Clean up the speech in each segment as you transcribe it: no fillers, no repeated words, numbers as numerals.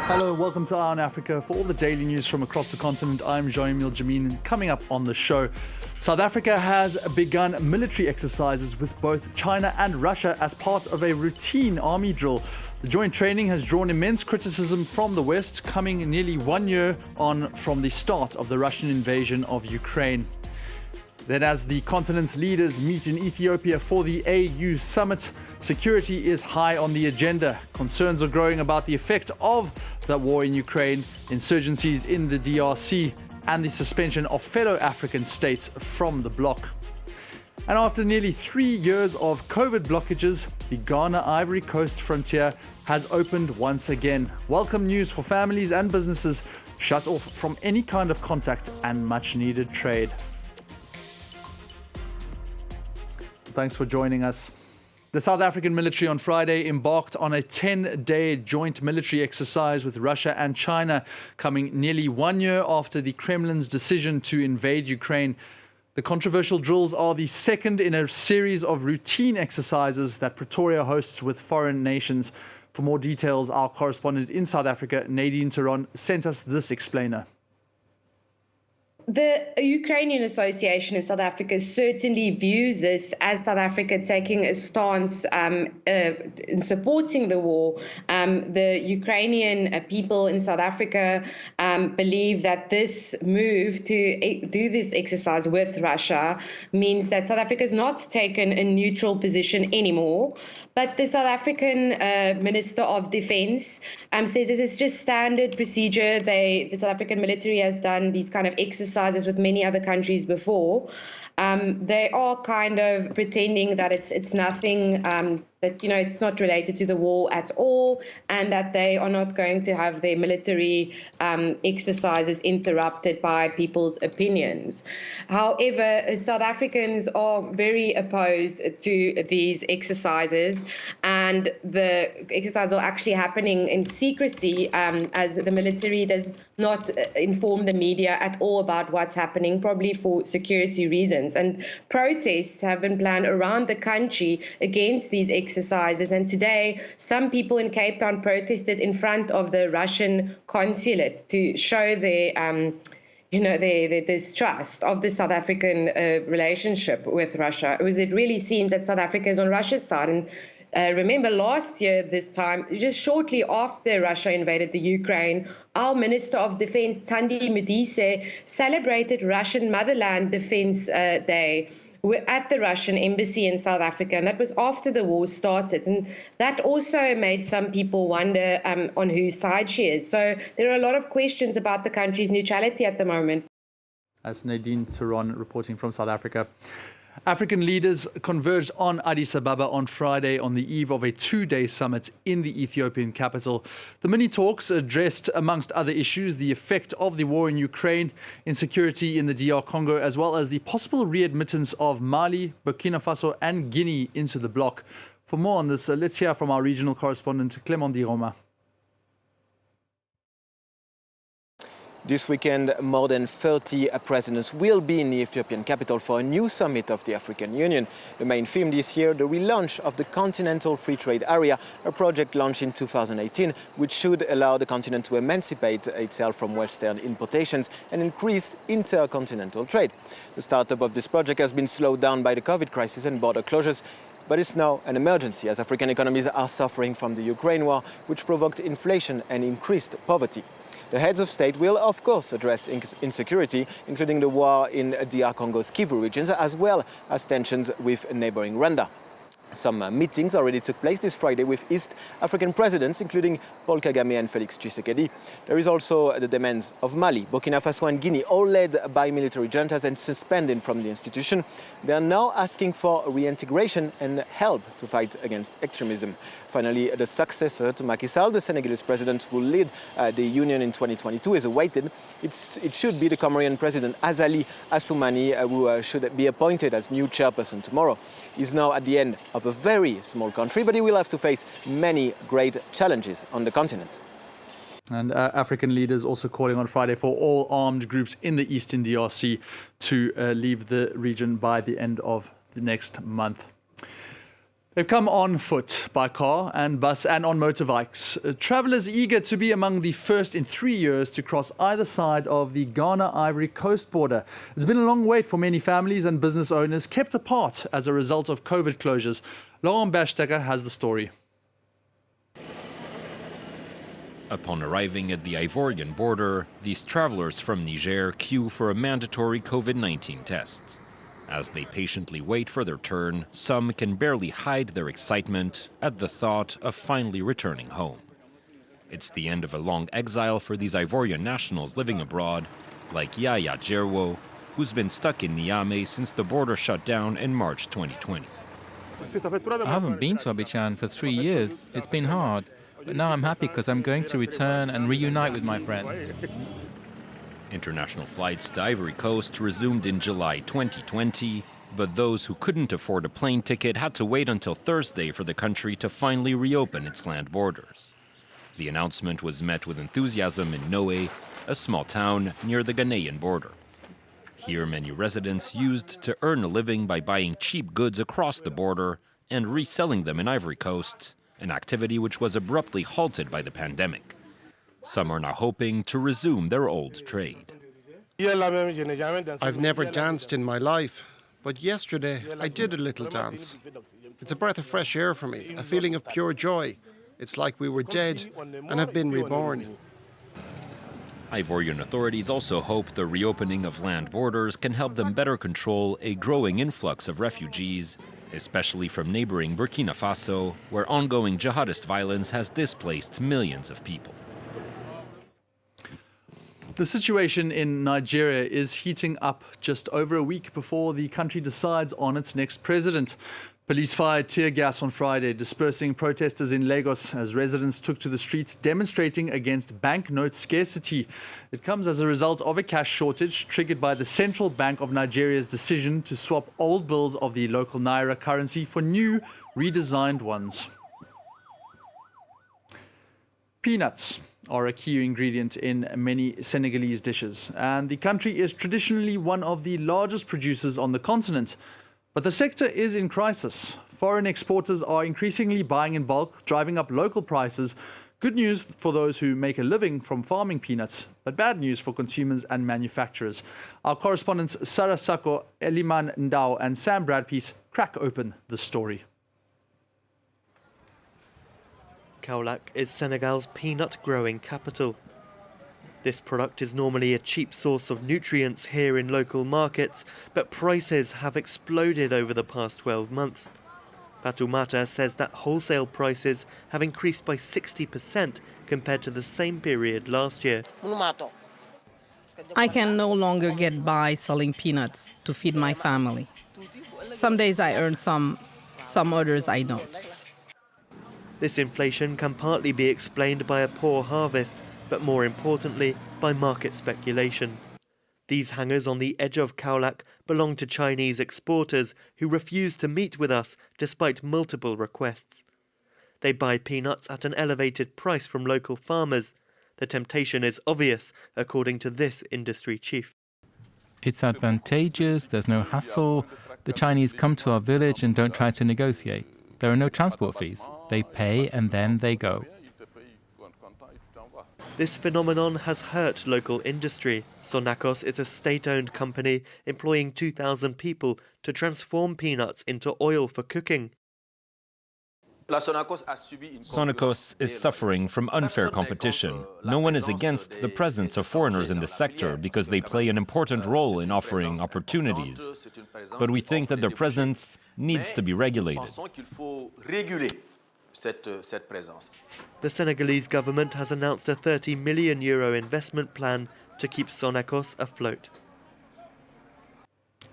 Hello, welcome to Eye on Africa. For all the daily news from across the continent, I'm Jean-Emile Jamin. Coming up on the show, South Africa has begun military exercises with both China and Russia as part of a routine army drill. The joint training has drawn immense criticism from the West, coming nearly 1 year on from the start of the Russian invasion of Ukraine. Then, as the continent's leaders meet in Ethiopia for the AU summit, security is high on the agenda. Concerns are growing about the effect of the war in Ukraine, insurgencies in the DRC, and the suspension of fellow African states from the bloc. And after nearly 3 years of COVID blockages, the Ghana-Ivory Coast frontier has opened once again. Welcome news for families and businesses shut off from any kind of contact and much-needed trade. Thanks for joining us. The South African military on Friday embarked on a 10-day joint military exercise with Russia and China, coming nearly 1 year after the Kremlin's decision to invade Ukraine. The controversial drills are the second in a series of routine exercises that Pretoria hosts with foreign nations. For more details, our correspondent in South Africa, Nadine Theron, sent us this explainer. The Ukrainian Association in South Africa certainly views this as South Africa taking a stance in supporting the war. The Ukrainian people in South Africa believe that this move to do this exercise with Russia means that South Africa has not taken a neutral position anymore. But the South African Minister of Defense says this is just standard procedure. The South African military has done these kind of exercises with many other countries before. They are kind of pretending that it's nothing, that, you know, it's not related to the war at all, and that they are not going to have their military exercises interrupted by people's opinions. However, South Africans are very opposed to these exercises, and the exercises are actually happening in secrecy, as the military does not inform the media at all about what's happening, probably for security reasons. And protests have been planned around the country against these exercises. And today, some people in Cape Town protested in front of the Russian consulate to show their their distrust of the South African relationship with Russia. It really seems that South Africa is on Russia's side. And remember, last year, this time, just shortly after Russia invaded the Ukraine, our Minister of Defense, Thandi Modise, celebrated Russian Motherland Defense Day at the Russian embassy in South Africa, and that was after the war started. And that also made some people wonder on whose side she is. So there are a lot of questions about the country's neutrality at the moment. That's Nadine Theron reporting from South Africa. African leaders converged on Addis Ababa on Friday on the eve of a 2-day summit in the Ethiopian capital. The mini-talks addressed, amongst other issues, the effect of the war in Ukraine, insecurity in the DR Congo, as well as the possible readmittance of Mali, Burkina Faso and Guinea into the bloc. For more on this, let's hear from our regional correspondent, Clement Di Roma. This weekend, more than 30 presidents will be in the Ethiopian capital for a new summit of the African Union. The main theme this year, the relaunch of the Continental Free Trade Area, a project launched in 2018, which should allow the continent to emancipate itself from Western importations and increase intercontinental trade. The startup of this project has been slowed down by the COVID crisis and border closures, but it's now an emergency as African economies are suffering from the Ukraine war, which provoked inflation and increased poverty. The heads of state will, of course, address insecurity, including the war in DR Congo's Kivu regions, as well as tensions with neighboring Rwanda. Some meetings already took place this Friday with East African presidents, including Paul Kagame and Félix Tshisekedi. There is also the demands of Mali, Burkina Faso and Guinea, all led by military juntas and suspended from the institution. They are now asking for reintegration and help to fight against extremism. Finally, the successor to Macky Sall, the Senegalese president who will lead the union in 2022, is awaited. It should be the Comorian president, Azali Assoumani, who should be appointed as new chairperson tomorrow. He's now at the end of a very small country, but he will have to face many great challenges on the continent. And African leaders also calling on Friday for all armed groups in the Eastern DRC to leave the region by the end of the next month. They've come on foot, by car and bus and on motorbikes. Travellers eager to be among the first in 3 years to cross either side of the Ghana-Ivory Coast border. It's been a long wait for many families and business owners kept apart as a result of COVID closures. Laurent Berstecker has the story. Upon arriving at the Ivorian border, these travellers from Niger queue for a mandatory COVID-19 test. As they patiently wait for their turn, some can barely hide their excitement at the thought of finally returning home. It's the end of a long exile for these Ivorian nationals living abroad, like Yaya Jerwo, who's been stuck in Niamey since the border shut down in March 2020. I haven't been to Abidjan for 3 years. It's been hard. But now I'm happy because I'm going to return and reunite with my friends. International flights to Ivory Coast resumed in July 2020, but those who couldn't afford a plane ticket had to wait until Thursday for the country to finally reopen its land borders. The announcement was met with enthusiasm in Noé, a small town near the Ghanaian border. Here, many residents used to earn a living by buying cheap goods across the border and reselling them in Ivory Coast, an activity which was abruptly halted by the pandemic. Some are now hoping to resume their old trade. I've never danced in my life, but yesterday I did a little dance. It's a breath of fresh air for me, a feeling of pure joy. It's like we were dead and have been reborn. Ivorian authorities also hope the reopening of land borders can help them better control a growing influx of refugees, especially from neighboring Burkina Faso, where ongoing jihadist violence has displaced millions of people. The situation in Nigeria is heating up just over a week before the country decides on its next president. Police fired tear gas on Friday, dispersing protesters in Lagos as residents took to the streets demonstrating against banknote scarcity. It comes as a result of a cash shortage triggered by the Central Bank of Nigeria's decision to swap old bills of the local naira currency for new, redesigned ones. Peanuts are a key ingredient in many Senegalese dishes, and the country is traditionally one of the largest producers on the continent. But the sector is in crisis. Foreign exporters are increasingly buying in bulk, driving up local prices. Good news for those who make a living from farming peanuts, but bad news for consumers and manufacturers. Our correspondents Sarah Sako, Eliman Ndao and Sam Bradpiece crack open the story. Kaolack is Senegal's peanut growing capital. This product is normally a cheap source of nutrients here in local markets, but prices have exploded over the past 12 months. Fatoumata says that wholesale prices have increased by 60% compared to the same period last year. I can no longer get by selling peanuts to feed my family. Some days I earn some others I don't. This inflation can partly be explained by a poor harvest, but more importantly, by market speculation. These hangars on the edge of Kaolack belong to Chinese exporters who refuse to meet with us despite multiple requests. They buy peanuts at an elevated price from local farmers. The temptation is obvious, according to this industry chief. It's advantageous, there's no hassle. The Chinese come to our village and don't try to negotiate. There are no transport fees. They pay and then they go. This phenomenon has hurt local industry. Senegals is a state-owned company employing 2,000 people to transform peanuts into oil for cooking. Senegals is suffering from unfair competition. No one is against the presence of foreigners in the sector because they play an important role in offering opportunities. But we think that their presence needs to be regulated. The Senegalese government has announced a €30 million investment plan to keep Senegals afloat.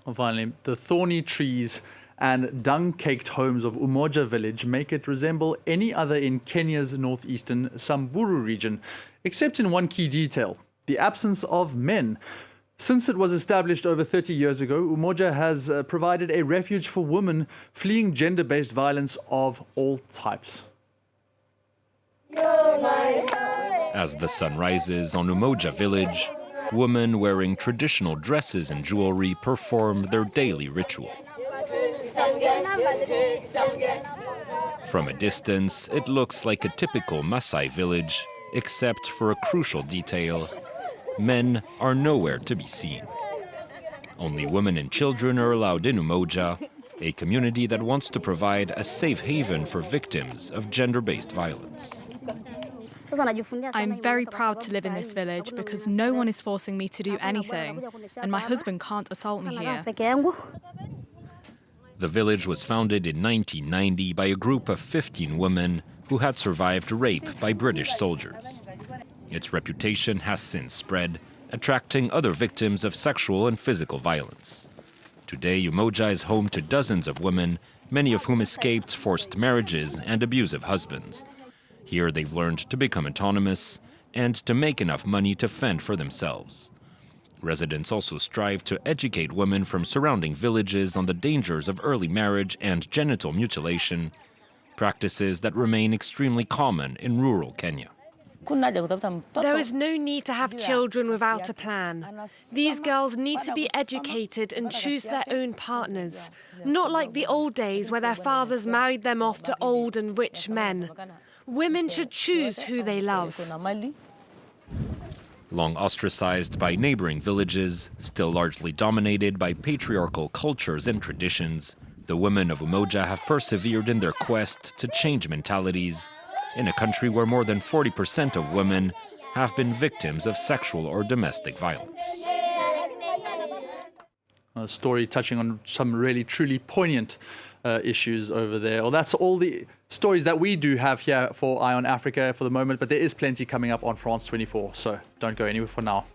And finally, the thorny trees and dung-caked homes of Umoja village make it resemble any other in Kenya's northeastern Samburu region, except in one key detail: the absence of men. Since it was established over 30 years ago, Umoja has provided a refuge for women fleeing gender-based violence of all types. As the sun rises on Umoja village, women wearing traditional dresses and jewelry perform their daily ritual. From a distance, it looks like a typical Maasai village, except for a crucial detail. Men are nowhere to be seen. Only women and children are allowed in Umoja, a community that wants to provide a safe haven for victims of gender-based violence. I'm very proud to live in this village because no one is forcing me to do anything, and my husband can't assault me here. The village was founded in 1990 by a group of 15 women who had survived rape by British soldiers. Its reputation has since spread, attracting other victims of sexual and physical violence. Today, Umoja is home to dozens of women, many of whom escaped forced marriages and abusive husbands. Here, they've learned to become autonomous and to make enough money to fend for themselves. Residents also strive to educate women from surrounding villages on the dangers of early marriage and genital mutilation, practices that remain extremely common in rural Kenya. There is no need to have children without a plan. These girls need to be educated and choose their own partners, not like the old days where their fathers married them off to old and rich men. Women should choose who they love. Long ostracized by neighboring villages, still largely dominated by patriarchal cultures and traditions, the women of Umoja have persevered in their quest to change mentalities in a country where more than 40% of women have been victims of sexual or domestic violence. A story touching on some really truly poignant issues over there. Well, that's all the stories that we do have here for Eye on Africa for the moment, but there is plenty coming up on France 24, so don't go anywhere for now.